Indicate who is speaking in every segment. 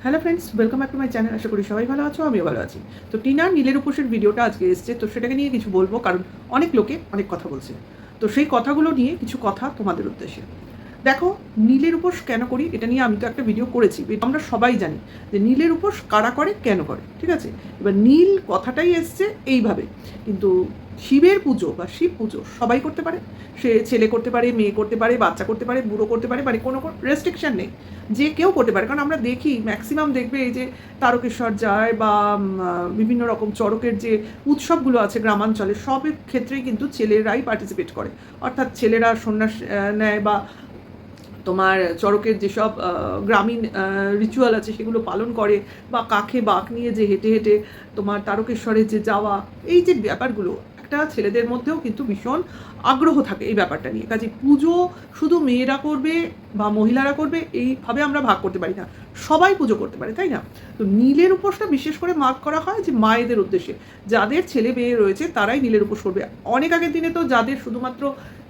Speaker 1: Hello friends, welcome back to my channel. আশা করি সবাই ভালো আছো, আমিও ভালো আছি। তো টিনা নীলের উপোসের ভিডিওটা আজকে এসছে, তো সেটাকে নিয়ে কিছু বলবো, কারণ অনেক লোকে অনেক কথা বলছে। তো সেই কথাগুলো নিয়ে কিছু কথা তোমাদের উদ্দেশ্যে। দেখো, নীলের উপোস কেন করি এটা নিয়ে আমি তো একটা ভিডিও করেছি। আমরা সবাই জানি যে নীলের উপোস কারা করে, কেন করে, ঠিক আছে। এবার নীল কথাটাই এসছে এইভাবে, কিন্তু শিবের পুজো বা শিব পুজো সবাই করতে পারে। সে ছেলে করতে পারে, মেয়ে করতে পারে, বাচ্চা করতে পারে, বুড়ো করতে পারে, মানে কোনো রেস্ট্রিকশান নেই, যে কেউ করতে পারে। কারণ আমরা দেখি ম্যাক্সিমাম দেখবে এই যে তারকেশ্বর যায় বা বিভিন্ন রকম চড়কের যে উৎসবগুলো আছে গ্রামাঞ্চলে, সব ক্ষেত্রেই কিন্তু ছেলেরাই পার্টিসিপেট করে। অর্থাৎ ছেলেরা সন্ন্যাস নেয় বা তোমার চড়কের যেসব গ্রামীণ রিচুয়াল আছে সেগুলো পালন করে, বা কাঁখে বাঁক নিয়ে যে হেঁটে হেঁটে তোমার তারকেশ্বরে যে যাওয়া, এই যে ব্যাপারগুলো একটা ছেলেদের মধ্যেও কিন্তু ভীষণ আগ্রহ থাকে এই ব্যাপারটা নিয়ে। কাজে পুজো শুধু মেয়েরা করবে বা মহিলারা করবে এইভাবে আমরা ভাগ করতে পারি না, সবাই পুজো করতে পারে, তাই না? তো নীলের উপোসটা বিশেষ করে মার্ক করা হয় যে মায়েদের উদ্দেশ্যে, যাদের ছেলে মেয়ে রয়েছে তারাই নীলের উপোস করবে। অনেক আগের দিনে তো যাদের শুধুমাত্র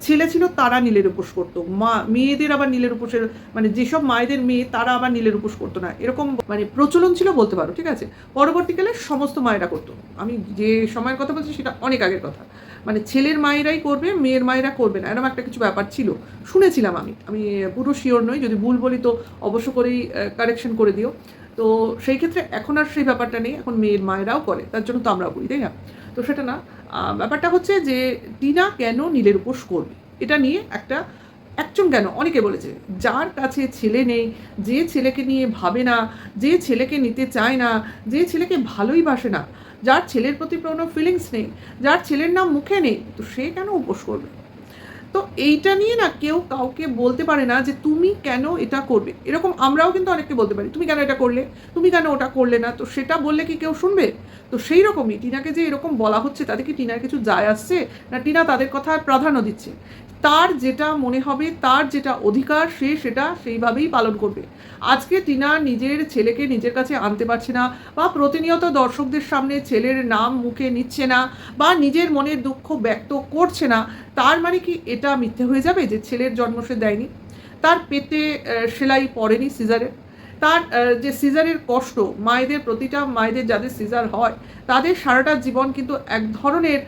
Speaker 1: ছেলে ছিল তারা নীলের উপোস করতো, মেয়েদের আবার নীলের উপোসের মানে যেসব মায়েদের মেয়ে তারা আবার নীলের উপোস করতো না, এরকম মানে প্রচলন ছিল বলতে পারো, ঠিক আছে। পরবর্তীকালে সমস্ত মায়েরা করতো। আমি যে সময়ের কথা বলছি সেটা অনেক আগের কথা, মানে ছেলের মায়েরাই করবে, মেয়ের মায়েরা করবে না, এরকম একটা কিছু ব্যাপার ছিল, শুনেছিলাম। আমি পুরো শিওর নই, যদি ভুল বলি তো অবশ্য করেই কারেকশন করে দিও। তো সেই ক্ষেত্রে এখন আর সেই ব্যাপারটা নেই, এখন মেয়ের মায়েরাও করে, তার জন্য তো আমরাও করি, তাই না? তো সেটা না, ব্যাপারটা হচ্ছে যে টিনা কেন নীলের উপোস করবে এটা নিয়ে একটা একজন কেন অনেকে বলেছে, যার কাছে ছেলে নেই, যে ছেলেকে নিয়ে ভাবে না, যে ছেলেকে নিতে চায় না, যে ছেলেকে ভালোই বাসে না, যার ছেলের প্রতি কোনো ফিলিংস নেই, যার ছেলের নাম মুখে নেই, তো সে কেন উপোস করবে? তো এইটা নিয়ে না কেউ কাউকে বলতে পারে না যে তুমি কেন এটা করবে। এরকম আমরাও কিন্তু অনেককে বলতে পারি, তুমি কেন এটা করলে, তুমি কেন ওটা করলে না। তো সেটা বললে কি কেউ শুনবে? তো সেই রকমই টিনাকে যে এরকম বলা হচ্ছে তাতে কি টিনার কিছু যায় আসছে না? টিনা তাদের কথা প্রাধান্য দিচ্ছে। তার যেটা মনে হবে, তার যেটা অধিকার, সে সেটা সেইভাবেই পালন করবে। আজকে টিনা নিজের ছেলেকে নিজের কাছে আনতে পারছে না, বা প্রতিনিয়ত দর্শকদের সামনে ছেলের নাম মুখে নিচ্ছে না, বা নিজের মনের দুঃখ ব্যক্ত করছে না, তার মানে কি এটা মিথ্যে হয়ে যাবে যে ছেলের জন্ম সে দেয়নি, তার পেটে সেলাই পড়েনি সিজারের, তার যে সিজারের কষ্ট, মায়েদের প্রতিটা মায়েদের যাদের সিজার হয় তাদের সারাটা জীবন কিন্তু এক ধরনের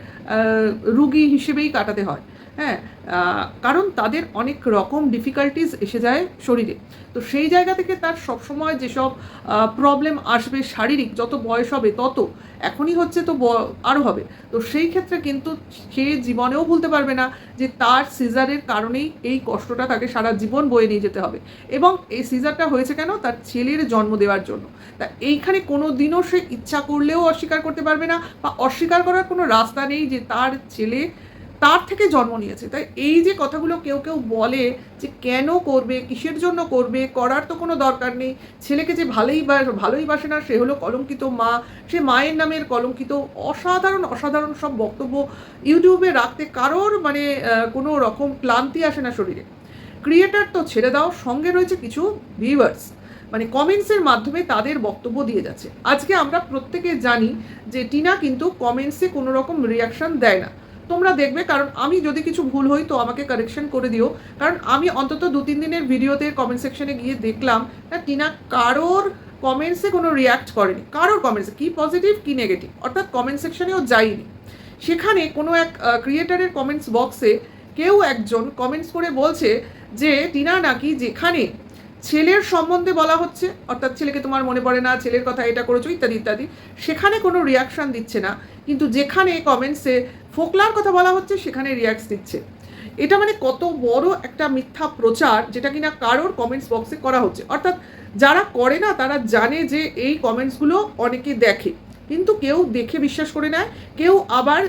Speaker 1: রুগী হিসেবেই কাটাতে হয়। হ্যাঁ, কারণ তাদের অনেক রকম ডিফিকাল্টিস এসে যায় শরীরে। তো সেই জায়গা থেকে তার সবসময় যেসব প্রবলেম আসবে শারীরিক, যত বয়স হবে তত, এখনই হচ্ছে তো আরও হবে। তো সেই ক্ষেত্রে কিন্তু সে জীবনেও ভুলতে পারবে না যে তার সিজারের কারণেই এই কষ্টটা তাকে সারা জীবন বয়ে নিয়ে যেতে হবে। এবং এই সিজারটা হয়েছে কেন? তার ছেলের জন্ম দেওয়ার জন্য। তা এইখানে কোনো দিনও সে ইচ্ছা করলেও অস্বীকার করতে পারবে না, বা অস্বীকার করার কোনো রাস্তা নেই যে তার ছেলে তার থেকে জন্ম নিয়েছে। তাই এই যে কথাগুলো কেউ কেউ বলে যে কেন করবে, কিসের জন্য করবে, করার তো কোনো দরকার নেই, ছেলেকে যে ভালোই বাসে না সে হলো কলঙ্কিত মা, সে মায়ের নামের কলঙ্কিত, অসাধারণ অসাধারণ সব বক্তব্য ইউটিউবে রাখতে কারোর মানে কোনো রকম ক্লান্তি আসে না শরীরে। ক্রিয়েটার তো ছেড়ে দাও, সঙ্গে রয়েছে কিছু ভিউয়ার্স, মানে কমেন্টসের মাধ্যমে তাদের বক্তব্য দিয়ে যাচ্ছে। আজকে আমরা প্রত্যেকে জানি যে টিনা কিন্তু কমেন্টসে কোনো রকম রিয়াকশান দেয় না, তোমরা দেখবে। কারণ আমি যদি কিছু ভুল হই তো আমাকে কারেকশন করে দিও, কারণ আমি অন্তত 2-3 দিনের ভিডিওতে কমেন্ট সেকশনে গিয়ে দেখলাম না টিনা কারোর কমেন্টসে কোনো রিয়াক্ট করেনি, কারোর কমেন্টসে, কি পজিটিভ কি নেগেটিভ, অর্থাৎ কমেন্ট সেকশনেও যায়নি। সেখানে কোনো এক ক্রিয়েটারের কমেন্টস বক্সে কেউ একজন কমেন্টস করে বলছে যে টিনা নাকি যেখানে ছেলের সম্বন্ধে বলা হচ্ছে, অর্থাৎ ছেলেকে তোমার মনে পড়ে না, ছেলের কথা এটা করেছো ইত্যাদি ইত্যাদি, সেখানে কোনো রিয়াকশান দিচ্ছে না, কিন্তু যেখানে কমেন্টসে ফোকলার কথা বলা হচ্ছে সেখানে রিয়াক্ট দিচ্ছে। এটা মানে কত বড় একটা মিথ্যা প্রচার, যেটা কিনা কারোর কমেন্টস বক্সে করা হচ্ছে। অর্থাৎ যারা করে না তারা জানে যে এই কমেন্টসগুলো অনেকে দেখে, কিন্তু কেউ দেখে বিশ্বাস করে নেয়, কেউ আবার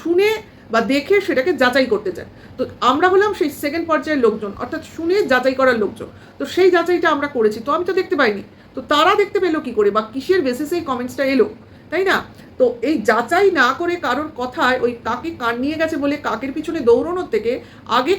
Speaker 1: শুনে বা দেখে সেটাকে যাচাই করতে চায়। তো আমরা হলাম সেই সেকেন্ড পর্যায়ের লোকজন, অর্থাৎ শুনে যাচাই করার লোকজন। তো সেই যাচাইটা আমরা করেছি, তো আমি তো দেখতে পাইনি, তো তারা দেখতে পেলো কী করে, বা কিসের বেসিসে এই কমেন্টসটা এলো, তাই না? তো এই যাচাই না করে কারোর কথায় ওই কাকে কান নিয়ে গেছে বলে কাকের পিছনে দৌড়ানোর থেকে আগে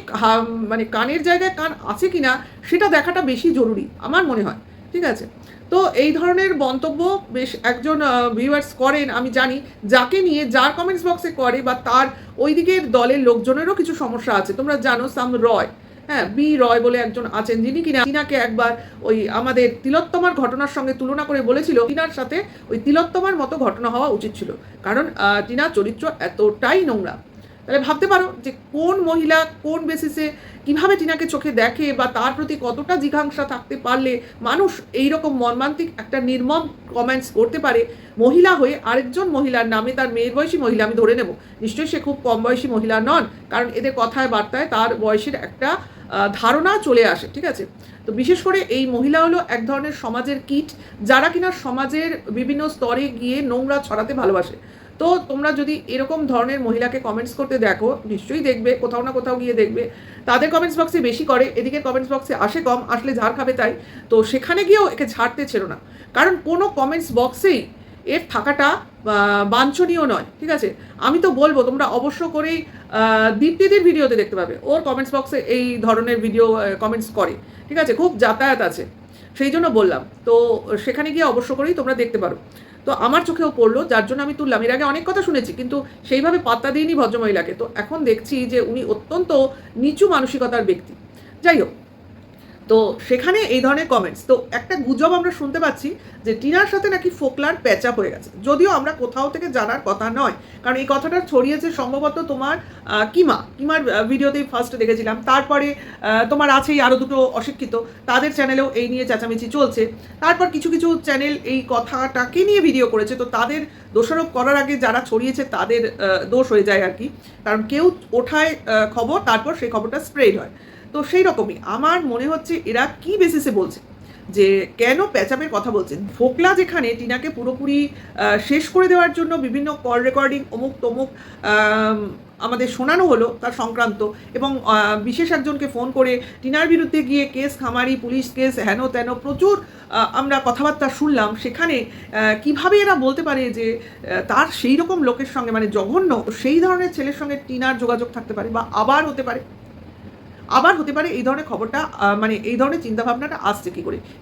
Speaker 1: মানে কানের জায়গায় কান আছে কি না সেটা দেখাটা বেশি জরুরি আমার মনে হয়, ঠিক আছে। তো এই ধরনের মন্তব্য বেশ একজন ভিউয়ার্স করেন, আমি জানি, যাকে নিয়ে যার কমেন্টস বক্সে করে বা তার ওই দিকের দলের লোকজনেরও কিছু সমস্যা আছে। তোমরা জানো সাম রয়, হ্যাঁ, বি রয় বলে একজন আছেন, যিনি কিনা টিনাকে একবার ওই আমাদের তিলোত্তমার ঘটনার সঙ্গে তুলনা করে বলেছিল টিনার সাথে ওই তিলোত্তমার মতো ঘটনা হওয়া উচিত ছিল, কারণ টিনার চরিত্র এতটাই নোংরা। তাহলে ভাবতে পারো যে কোন মহিলা কোন বেসিসে কিভাবে টিনাকে চোখে দেখে, বা তার প্রতি কতটা জিঘাংসা থাকতে পারলে মানুষ এইরকম মর্মান্তিক একটা নির্মম কমেন্টস করতে পারে মহিলা হয়ে আরেকজন মহিলার নামে। তার মেয়ের বয়সী মহিলা আমি ধরে নেব, নিশ্চয়ই সে খুব কম বয়সী মহিলা নন, কারণ এদের কথায় বার্তায় তার বয়সের একটা ধারণা চলে আসে, ঠিক আছে। তো বিশেষ করে এই মহিলা হলো এক ধরনের সমাজের কীট, যারা কিনা সমাজের বিভিন্ন স্তরে গিয়ে নোংরা ছড়াতে ভালোবাসে। তো তোমরা যদি এরকম ধরনের মহিলাকে কমেন্টস করতে দেখো, নিশ্চয়ই দেখবে, কোথাও না কোথাও গিয়ে দেখবে তাদের কমেন্টস বক্সে বেশি করে, এদিকের কমেন্টস বক্সে আসে কম, আসলে ঝাড় খাবে তাই। তো সেখানে গিয়েও একে ঝাড়তে ছিল না, কারণ কোনো কমেন্টস বক্সেই এর থাকাটা বাঞ্ছনীয় নয়, ঠিক আছে। আমি তো বলবো তোমরা অবশ্য করেই দীপ্তিদির ভিডিওতে দেখতে পাবে, ওর কমেন্টস বক্সে এই ধরনের ভিডিও কমেন্টস করে, ঠিক আছে, খুব যাতায়াত আছে, সেই জন্য বললাম। তো সেখানে গিয়ে অবশ্য করেই তোমরা দেখতে পারো। তো আমার চোখেও পড়লো, যার জন্য আমি তুললাম। এর আগে অনেক কথা শুনেছি, কিন্তু সেইভাবে পাত্তা দিইনি ভদ্রমহিলাকে। তো এখন দেখছি যে উনি অত্যন্ত নিচু মানসিকতার ব্যক্তি। যাই হোক, তো সেখানে এই ধরনের কমেন্টস। তো একটা গুজব আমরা শুনতে পাচ্ছি যে টিনার সাথে নাকি ফোকলার প্যাচআপ হয়ে গেছে, যদিও আমরা কোথাও থেকে জানার কথা নয়, কারণ এই কথাটা ছড়িয়েছে সম্ভবত তোমার কিমার ভিডিওতেই ফার্স্ট দেখেছিলাম। তারপরে তোমার আছেই আরও দুটো অশিক্ষিত, তাদের চ্যানেলেও এই নিয়ে চেঁচামেচি চলছে। তারপর কিছু কিছু চ্যানেল এই কথাটাকে নিয়ে ভিডিও করেছে, তো তাদের দোষারোপ করার আগে যারা ছড়িয়েছে তাদের দোষ হয়ে যায় আর কি, কারণ কেউ ওঠায় খবর, তারপর সেই খবরটা স্প্রেড হয়। তো সেই রকমই আমার মনে হচ্ছে এরা কি বেসিসে বলছে, যে কেন প্যাচাপের কথা বলছেন। ফোকলা যেখানে টিনাকে পুরোপুরি শেষ করে দেওয়ার জন্য বিভিন্ন কল রেকর্ডিং অমুক তমুক আমাদের শোনানো হলো তার সংক্রান্ত, এবং বিশেষ একজনকে ফোন করে টিনার বিরুদ্ধে গিয়ে কেস খামারি, পুলিশ কেস, হেন তেন প্রচুর আমরা কথাবার্তা শুনলাম। সেখানে কিভাবে এরা বলতে পারে যে তার সেই রকম লোকের সঙ্গে, মানে জঘন্য সেই ধরনের ছেলের সঙ্গে টিনার যোগাযোগ থাকতে পারে, বা আবার হতে পারে এই ধরনের খবরটা, মানে এই ধরনের চিন্তাভাবনাটা আসছে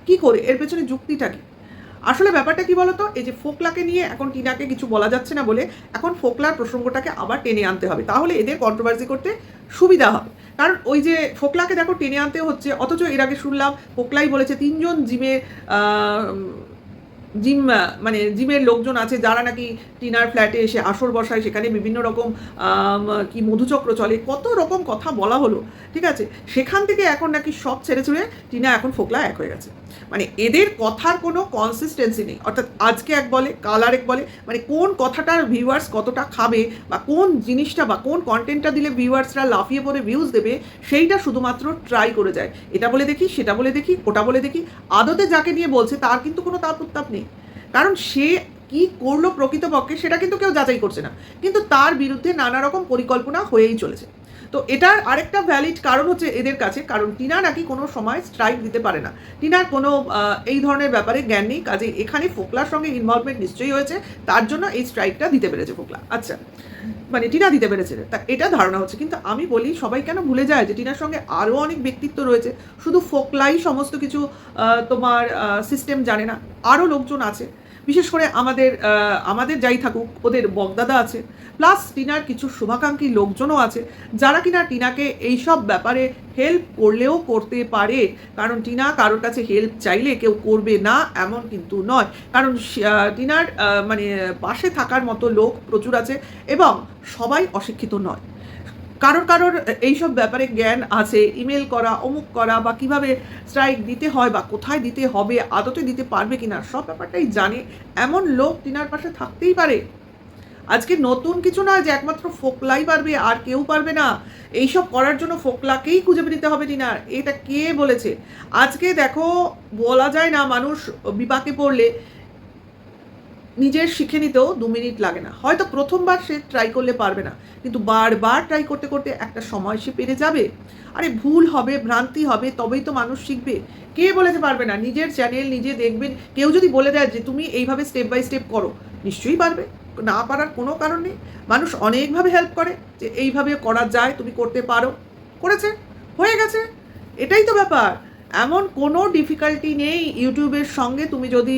Speaker 1: কি করে এর পেছনে যুক্তিটা কি? আসলে ব্যাপারটা কি বলতো, এই যে ফোকলাকে নিয়ে এখন টিনাকে কিছু বলা যাচ্ছে না বলে এখন ফোকলার প্রসঙ্গটাকে আবার টেনে আনতে হবে, তাহলে এদের কন্ট্রোভার্সি করতে সুবিধা হবে। কারণ ওই যে ফোকলাকে দেখো টেনে আনতে হচ্ছে, অথচ এর আগে শুনলাম ফোকলাই বলেছে 3 জন জিমের লোকজন আছে যারা নাকি টিনার ফ্ল্যাটে এসে আসর বসায়, সেখানে বিভিন্ন রকম কি মধুচক্র চলে, কত রকম কথা বলা হলো, ঠিক আছে। সেখান থেকে এখন নাকি সব ছেড়ে ছুড়ে টিনা এখন ফোকলা এক হয়ে গেছে। মানে এদের কথার কোনো কনসিস্টেন্সি নেই, অর্থাৎ আজকে এক বলে কাল আরেক বলে, মানে কোন কথাটার ভিউয়ার্স কতটা খাবে, বা কোন জিনিসটা বা কোন কন্টেন্টটা দিলে ভিউয়ার্সরা লাফিয়ে পড়ে ভিউজ দেবে, সেইটা শুধুমাত্র ট্রাই করে যায়। এটা বলে দেখি, সেটা বলে দেখি, ওটা বলে দেখি। আদতে যাকে নিয়ে বলছে তার কিন্তু কোনো তাপ উত্তাপ নেই, কারণ সে কি করলো প্রকৃতপক্ষে সেটা কিন্তু কেউ যাচাই করছে না, কিন্তু তার বিরুদ্ধে নানা রকম পরিকল্পনা হয়েই চলেছে। তো এটার আরেকটা ভ্যালিড কারণ হচ্ছে এদের কাছে, কারণ টিনা নাকি কোনো সময় স্ট্রাইক দিতে পারে না, টিনার কোনো এই ধরনের ব্যাপারে জ্ঞান নেই, কাজে এখানে ফোকলার সঙ্গে ইনভলভমেন্ট নিশ্চয়ই হয়েছে, তার জন্য এই স্ট্রাইকটা দিতে পেরেছে ফোকলা। আচ্ছা, মানে টিনা দিতে পেরেছে, তা এটা ধারণা হচ্ছে। কিন্তু আমি বলি, সবাই কেন ভুলে যায় যে টিনার সঙ্গে আরও অনেক ব্যক্তিত্ব রয়েছে, শুধু ফোকলাই সমস্ত কিছু তোমার সিস্টেম জানে না, আরও লোকজন আছে। বিশেষ করে আমাদের যাই থাকুক, ওদের বগদাদা আছে, প্লাস টিনার কিছু শুভাকাঙ্ক্ষী লোকজনও আছে, যারা কিনা টিনাকে এইসব ব্যাপারে হেল্প করলেও করতে পারে, কারণ টিনা কারোর কাছে হেল্প চাইলে কেউ করবে না এমন কিন্তু নয়, কারণ টিনার মানে পাশে থাকার মতো লোক প্রচুর আছে, এবং সবাই অশিক্ষিত নয়, কারোর এইসব ব্যাপারে জ্ঞান আছে, ইমেল করা, অমুক করা, বা কিভাবে স্ট্রাইক দিতে হয়, বা কোথায় দিতে হবে, আদতে দিতে পারবে কিনা, সব ব্যাপারটাই জানে, এমন লোক টিনার পাশে থাকতেই পারে। আজকে নতুন কিছু নয় যে একমাত্র ফোকলাই পারবে আর কেউ পারবে না, এইসব করার জন্য ফোকলাকেই খুঁজে নিতে হবে টিনার। এটা কে বলেছে? আজকে দেখো, বলা যায় না, মানুষ বিপাকে পড়লে নিজের শিখে নিতেও 2 মিনিট লাগে না, হয়তো প্রথমবার সে ট্রাই করলে পারবে না, কিন্তু বারবার ট্রাই করতে করতে একটা সময় সে পেরে যাবে। আরে ভুল হবে, ভ্রান্তি হবে, তবেই তো মানুষ শিখবে। কে বলেতে পারবে না? নিজের চ্যানেল নিজে দেখবেন, কেউ যদি বলে দেয় যে তুমি এইভাবে স্টেপ বাই স্টেপ করো, নিশ্চয়ই পারবে, না পারার কোনো কারণ নেই। মানুষ অনেকভাবে হেল্প করে যে এইভাবে করা যায়, তুমি করতে পারো, করেছে, হয়ে গেছে, এটাই তো ব্যাপার। এমন কোনো ডিফিকাল্টি নেই ইউটিউবের সঙ্গে তুমি যদি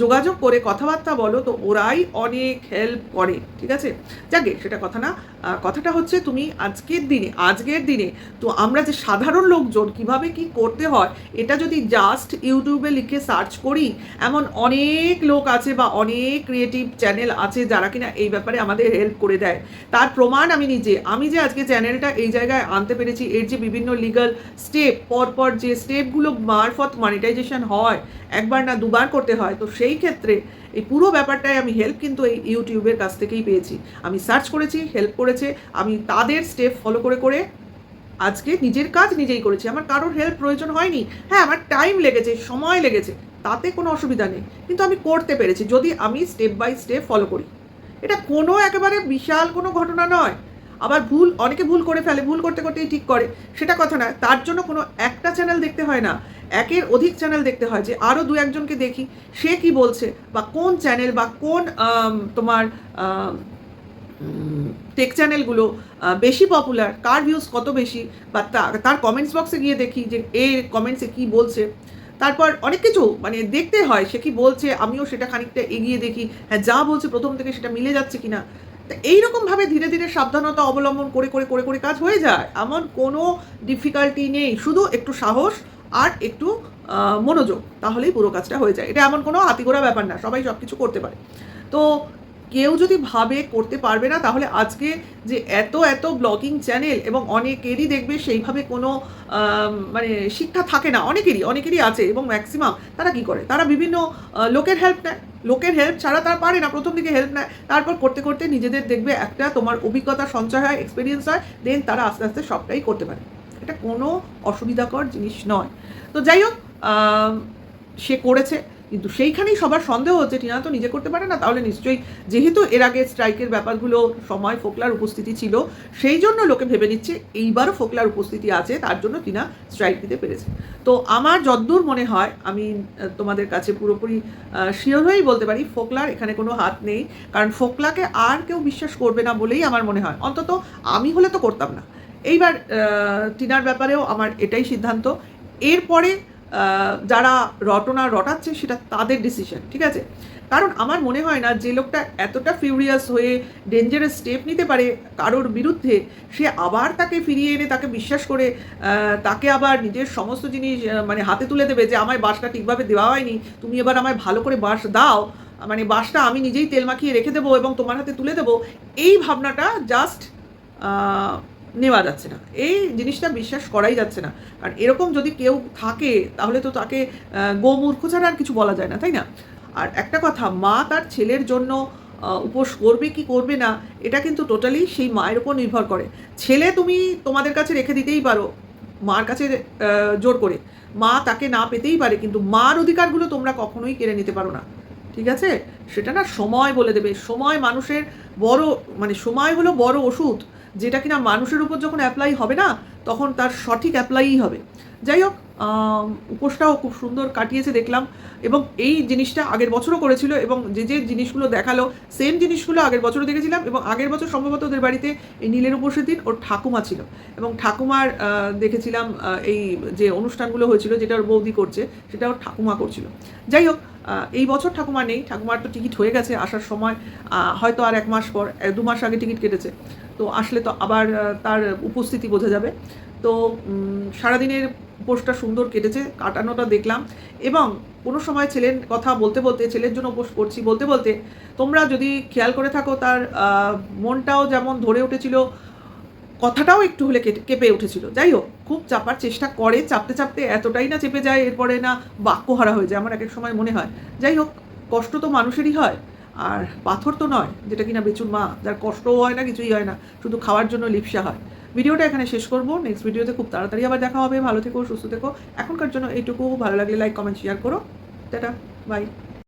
Speaker 1: যোগাযোগ করে কথাবার্তা বলো, তো ওরাই অনেক হেল্প করে, ঠিক আছে? যাকে সেটা কথা না, কথাটা হচ্ছে তুমি আজকের দিনে তো আমরা যে সাধারণ লোকজন কিভাবে কি করতে হয় এটা যদি জাস্ট ইউটিউবে লিখে সার্চ করি, এমন অনেক লোক আছে বা অনেক ক্রিয়েটিভ চ্যানেল আছে যারা কিনা এই ব্যাপারে আমাদের হেল্প করে দেয়। তার প্রমাণ আমি যে আজকে চ্যানেলটা এই জায়গায় আনতে পেরেছি, এর যে বিভিন্ন লিগাল স্টেপ, পরপর যে স্টেপগুলো মারফত মনিটাইজেশন হয়, একবার না দুবার করতে হয়, তো সেই ক্ষেত্রে এই পুরো ব্যাপারটায় আমি হেল্প কিন্তু এই ইউটিউবের কাছ থেকেই পেয়েছি। আমি সার্চ করেছি, হেল্প করেছে, আমি তাদের স্টেপ ফলো করে করে আজকে নিজের কাজ নিজেই করেছি। আমার কারোর হেল্প প্রয়োজন হয়নি। হ্যাঁ, আমার টাইম লেগেছে, সময় লেগেছে, তাতে কোনো অসুবিধা নেই, কিন্তু আমি করতে পেরেছি যদি আমি স্টেপ বাই স্টেপ ফলো করি। এটা কোনো একেবারে বিশাল কোনো ঘটনা নয়। আবার অনেকে ভুল করে ফেলে, ভুল করতে করতেই ঠিক করে, সেটা কথা নয়। তার জন্য কোনো একটা চ্যানেল দেখতে হয় না, একের অধিক চ্যানেল দেখতে হয়, যে আরও দু একজনকে দেখি সে কি বলছে, বা কোন চ্যানেল বা কোন তোমার টেক চ্যানেলগুলো বেশি পপুলার, কার ভিউজ কত বেশি, বা তার কমেন্টস বক্সে গিয়ে দেখি যে কমেন্টসে কি বলছে। তারপর অনেক কিছু মানে দেখতে হয়, সে কি বলছে, আমিও সেটা খানিকটা এগিয়ে দেখি, হ্যাঁ যা বলছে প্রথম থেকে সেটা মিলে যাচ্ছে কিনা। তা এইরকমভাবে ধীরে ধীরে সাবধানতা অবলম্বন করে করে করে করে কাজ হয়ে যায়, এমন কোনো ডিফিকাল্টি নেই। শুধু একটু সাহস আর একটু মনোযোগ, তাহলেই পুরো কাজটা হয়ে যায়। এটা এমন কোনো হাতিগোড়া ব্যাপার না, সবাই সব কিছু করতে পারে। তো কেউ যদি ভাবে করতে পারবে না, তাহলে আজকে যে এত এত ব্লগিং চ্যানেল, এবং অনেকেরই দেখবে সেইভাবে কোনো মানে শিক্ষা থাকে না, অনেকেরই আছে, এবং ম্যাক্সিমাম তারা কি করে, তারা বিভিন্ন লোকের হেল্প নেয়। লোকের হেল্প ছাড়া তারা পারে না, প্রথম দিকে হেল্প নেয়, তারপর করতে করতে নিজেদের দেখবে একটা তোমার অভিজ্ঞতা সঞ্চয় হয়, এক্সপিরিয়েন্স হয়, দেন তারা আস্তে আস্তে সবটাই করতে পারে। এটা কোনো অসুবিধাকর জিনিস নয়। তো যাই হোক, সে করেছে, কিন্তু সেইখানেই সবার সন্দেহ হচ্ছে টিনা তো নিজে করতে পারে না, তাহলে নিশ্চয়ই যেহেতু এর আগে স্ট্রাইকের ব্যাপারগুলো সময় ফোকলার উপস্থিতি ছিল, সেই জন্য লোকে ভেবে নিচ্ছে এইবারও ফোকলার উপস্থিতি আছে, তার জন্য টিনা স্ট্রাইক দিতে পেরেছে। তো আমার যদ্দূর মনে হয়, আমি তোমাদের কাছে পুরোপুরি শিওর হয়েই বলতে পারি ফোকলার এখানে কোনো হাত নেই, কারণ ফোকলাকে আর কেউ বিশ্বাস করবে না বলেই আমার মনে হয়, অন্তত আমি হলে তো করতাম না। এইবার টিনার ব্যাপারেও আমার এটাই সিদ্ধান্ত। এরপরে যারা রটনা রটাচ্ছে সেটা তাদের ডিসিশন, ঠিক আছে? কারণ আমার মনে হয় না যে লোকটা এতটা ফিউরিয়াস হয়ে ডেঞ্জারাস স্টেপ নিতে পারে কারোর বিরুদ্ধে, সে আবার তাকে ফিরিয়ে এনে তাকে বিশ্বাস করে তাকে আবার নিজের সমস্ত জিনিস মানে হাতে তুলে দেবে, যে আমায় বাসটা ঠিকভাবে দেওয়া হয়নি, তুমি এবার আমায় ভালো করে বাস দাও, মানে বাসটা আমি নিজেই তেল মাখিয়ে রেখে দেবো এবং তোমার হাতে তুলে দেবো। এই ভাবনাটা জাস্ট নেওয়া যাচ্ছে না, এই জিনিসটা বিশ্বাস করাই যাচ্ছে না। কারণ এরকম যদি কেউ থাকে তাহলে তো তাকে গোমূর্খ ছাড়া আর কিছু বলা যায় না, তাই না? আর একটা কথা, মা তার ছেলের জন্য উপোস করবে কি করবে না, এটা কিন্তু টোটালি সেই মায়ের উপর নির্ভর করে। ছেলে তুমি তোমাদের কাছে রেখে দিতেই পারো মার কাছে জোর করে, মা তাকে না পেতেই পারে, কিন্তু মার অধিকারগুলো তোমরা কখনোই কেড়ে নিতে পারো না, ঠিক আছে? সেটা না সময় বলে দেবে। সময় মানুষের সময় হলো বড় ওষুধ, যেটা কিনা মানুষের উপর যখন অ্যাপ্লাই হবে না, তখন তার সঠিক অ্যাপ্লাইই হবে। যাই হোক, উপোসটাও খুব সুন্দর কাটিয়েছে দেখলাম, এবং এই জিনিসটা আগের বছরও করেছিল, এবং যে যে জিনিসগুলো দেখালো সেম জিনিসগুলো আগের বছরও দেখেছিলাম। এবং আগের বছর সম্ভবত ওদের বাড়িতে এই নীলের উপোসের দিন ওর ঠাকুমা ছিল, এবং ঠাকুমার দেখেছিলাম এই যে অনুষ্ঠানগুলো হয়েছিল, যেটা ওর বৌদি করছে সেটা ওর ঠাকুমা করছিল। যাই হোক, এই বছর ঠাকুমা নেই, ঠাকুমার তো টিকিট হয়ে গেছে আসার সময়, হয়তো আর 1 মাস পর, 2 মাস আগে টিকিট কেটেছে, তো আসলে তো আবার তার উপস্থিতি বোঝা যাবে। তো সারাদিনের উপোসটা সুন্দর কেটেছে, কাটানোটা দেখলাম। এবং কোনো সময় ছেলের কথা বলতে বলতে, ছেলের জন্য উপোস করছি বলতে বলতে, তোমরা যদি খেয়াল করে থাকো, তার মনটাও যেমন ধরে উঠেছিল, কথাটাও একটু হলে কেঁপে উঠেছিল। যাই হোক, খুব চাপার চেষ্টা করে, চাপতে চাপতে এতটাই না চেপে যায়, এরপরে না বাক্যহারা হয়ে যায়, আমার এক এক সময় মনে হয়। যাই হোক, কষ্ট তো মানুষেরই হয়, আর পাথর তো নয়, যেটা কিনা বেচুর মা, যার কষ্টও হয় না, কিছুই হয় না, শুধু খাওয়ার জন্য লিপসা হয়। ভিডিওটা এখানে শেষ করবো, নেক্সট ভিডিওতে খুব তাড়াতাড়ি আবার দেখা হবে। ভালো থেকো, সুস্থ থেকো, এখনকার জন্য এইটুকু। ভালো লাগলে লাইক, কমেন্ট, শেয়ার করো। Tata, by.